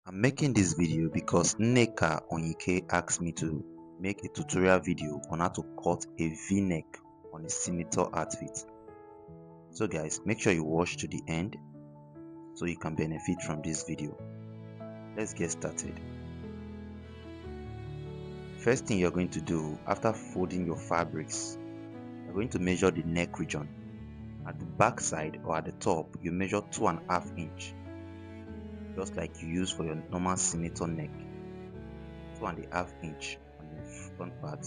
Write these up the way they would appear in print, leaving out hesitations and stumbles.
I'm making this video because Nneka Onyike asked me to make a tutorial video on how to cut a v-neck on a senator outfit. So guys, make sure you watch to the end so you can benefit from this video. Let's get started. First thing you're going to do after folding your fabrics, you're going to measure the neck region. At the back side or at the top, you measure 2.5 inches. Just like you use for your normal senator neck, 2.5 inches on the front part,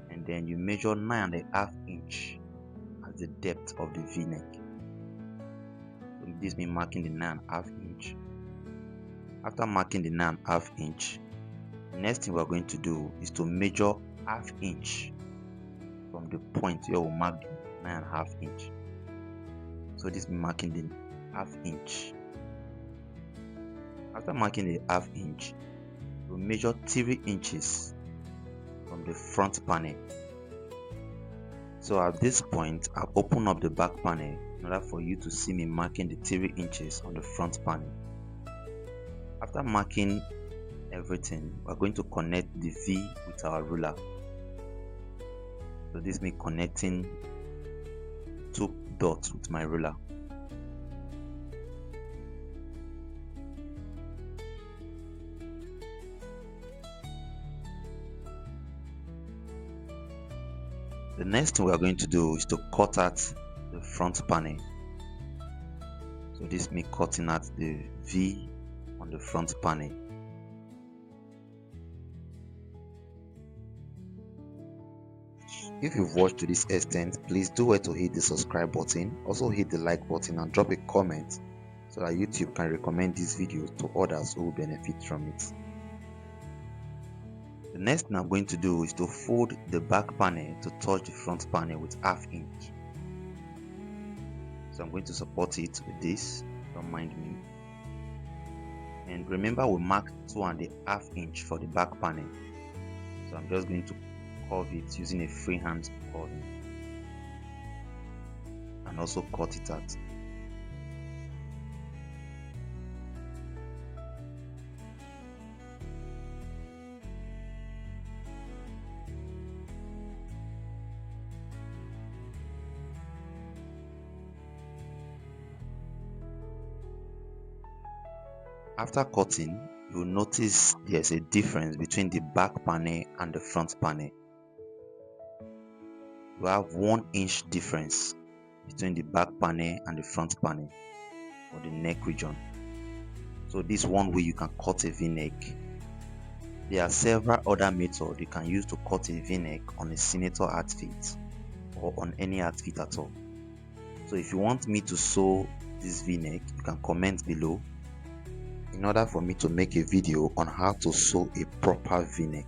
and then you measure 9.5 inches as the depth of the v-neck. So this means marking the 9.5 inch. After marking the 9.5 inch, the next thing we're going to do is to measure 1/2 inch from the point where we mark the 9.5 inch. So this means marking the 1/2 inch. After marking the 1/2 inch, we measure 3 inches from the front panel. So at this point, I've opened up the back panel in order for you to see me marking the 3 inches on the front panel. After marking everything, we're going to connect the V with our ruler. So this means connecting 2 dots with my ruler. The next thing we are going to do is to cut out the front panel. So this means cutting out the V on the front panel. If you've watched to this extent, please do well to hit the subscribe button. Also hit the like button and drop a comment so that YouTube can recommend this video to others who will benefit from it. The next thing I'm going to do is to fold the back panel to touch the front panel with 1/2 inch. So I'm going to support it with this, don't mind me. And remember, we marked 2.5 inch for the back panel. So I'm just going to curve it using a freehand curving and also cut it out. After cutting, you will notice there's a difference between the back panel and the front panel. You have 1 inch difference between the back panel and the front panel for the neck region. So this one way you can cut a v-neck. There are several other methods you can use to cut a v-neck on a senator outfit or on any outfit at all. So if you want me to sew this v-neck, you can comment below in order for me to make a video on how to sew a proper v-neck.